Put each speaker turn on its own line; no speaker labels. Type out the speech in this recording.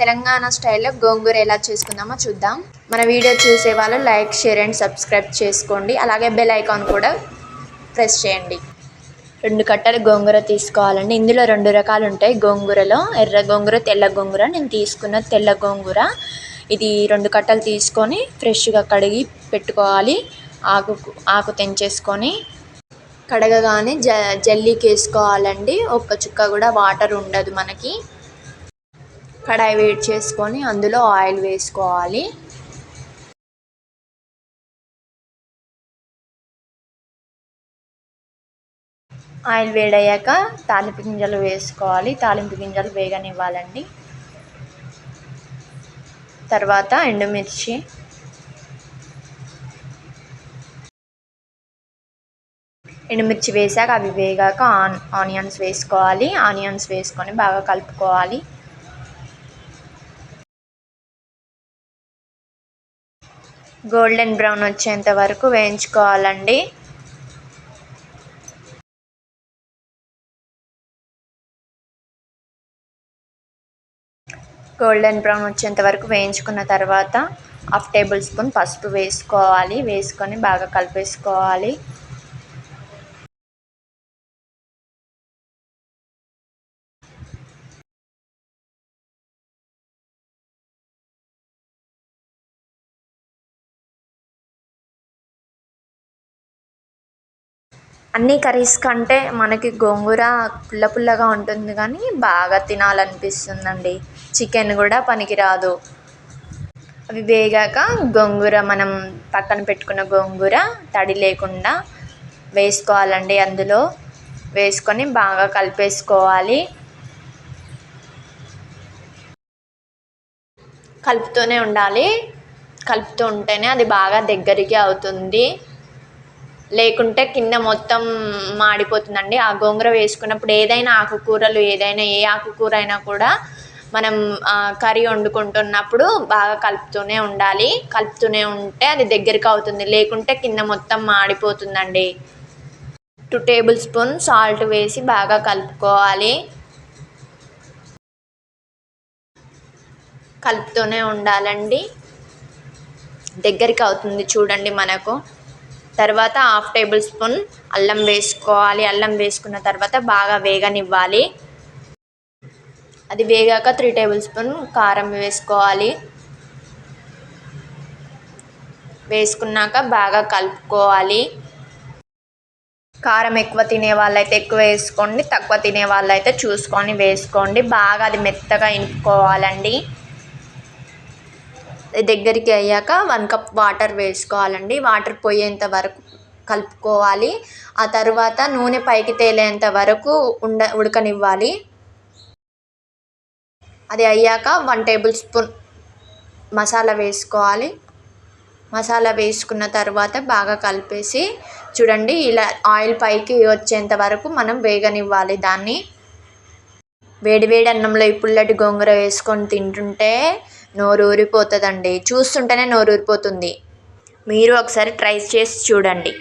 తెలంగాణ స్టైల్లో గోంగూర ఎలా చేసుకుందామో చూద్దాం. మన వీడియో చూసే వాళ్ళు లైక్, షేర్ అండ్ సబ్స్క్రైబ్ చేసుకోండి. అలాగే బెల్ ఐకాన్ కూడా ప్రెస్ చేయండి. 2 కట్టలు గోంగూర తీసుకోవాలండి. ఇందులో 2 రకాలు ఉంటాయి గోంగూరలో, ఎర్ర గోంగూర, తెల్ల గోంగూర. నేను తీసుకున్న తెల్ల గోంగూర. ఇది 2 కట్టలు తీసుకొని ఫ్రెష్గా కడిగి పెట్టుకోవాలి. ఆకు తెంచేసుకొని కడగగానే జల్లీకి వేసుకోవాలండి. ఒక్క చుక్క కూడా వాటర్ ఉండదు మనకి. కడాయి వేడి చేసుకొని అందులో ఆయిల్ వేసుకోవాలి. ఆయిల్ వేడయ్యాక తాలింపు గింజలు వేసుకోవాలి. తాలింపు గింజలు వేగనివ్వాలండి. తర్వాత ఎండుమిర్చి, వేసాక అవి వేగాక ఆనియన్స్ వేసుకోవాలి. ఆనియన్స్ వేసుకొని బాగా కలుపుకోవాలి. గోల్డెన్ బ్రౌన్ వచ్చేంత వరకు వేయించుకోవాలండి. గోల్డెన్ బ్రౌన్ వచ్చేంత వరకు వేయించుకున్న తర్వాత 1/2 టేబుల్ స్పూన్ పసుపు వేసుకోవాలి. వేసుకొని బాగా కలిపేసుకోవాలి. అన్ని కర్రీస్ కంటే మనకి గోంగూర పుల్ల పుల్లగా ఉంటుంది కానీ బాగా తినాలనిపిస్తుందండి. చికెన్ కూడా పనికిరాదు. అవి వేగాక గోంగూర, మనం పక్కన పెట్టుకున్న గోంగూర తడి లేకుండా వేసుకోవాలండి. అందులో వేసుకొని బాగా కలిపేసుకోవాలి. కలుపుతూనే ఉండాలి. కలుపుతూ ఉంటేనే అది బాగా దగ్గరికి అవుతుంది. లేకుంటే కింద మొత్తం మాడిపోతుందండి. ఆ గోంగూర వేసుకున్నప్పుడు ఏదైనా ఆకుకూరలు, ఏ ఆకుకూర అయినా కూడా మనం కర్రీ వండుకుంటున్నప్పుడు బాగా కలుపుతూనే ఉండాలి. కలుపుతూనే ఉంటే అది దగ్గరికి అవుతుంది. లేకుంటే కింద మొత్తం మాడిపోతుందండి. 2 టేబుల్ స్పూన్ సాల్ట్ వేసి బాగా కలుపుకోవాలి. కలుపుతూనే ఉండాలండి. దగ్గరికి అవుతుంది చూడండి మనకు. తర్వాత 1/2 టేబుల్ స్పూన్ అల్లం వేసుకోవాలి. అల్లం వేసుకున్న తర్వాత బాగా వేగనివ్వాలి. అది వేగాక 3 టేబుల్ స్పూన్ కారం వేసుకోవాలి. వేసుకున్నాక బాగా కలుపుకోవాలి. కారం ఎక్కువ తినే వాళ్ళైతే ఎక్కువ వేసుకోండి, తక్కువ తినే వాళ్ళైతే చూసుకొని వేసుకోండి. బాగా అది మెత్తగా ఇంపుకోవాలండి. దగ్గరికి అయ్యాక 1 కప్ వాటర్ వేసుకోవాలండి. వాటర్ పోయేంత వరకు కలుపుకోవాలి. ఆ తర్వాత నూనె పైకి తేలేంత వరకు ఉడకనివ్వాలి. అది అయ్యాక 1 టేబుల్ స్పూన్ మసాలా వేసుకోవాలి. మసాలా వేసుకున్న తర్వాత బాగా కలిపేసి చూడండి, ఇలా ఆయిల్ పైకి వచ్చేంత వరకు మనం వేగనివ్వాలి దాన్ని. వేడి వేడి అన్నంలో ఈ పుల్లటి గోంగూర వేసుకొని తింటుంటే నోరు ఊరిపోతుందండి. చూస్తుంటేనే నోరు ఊరిపోతుంది. మీరు ఒకసారి ట్రై చేసి చూడండి.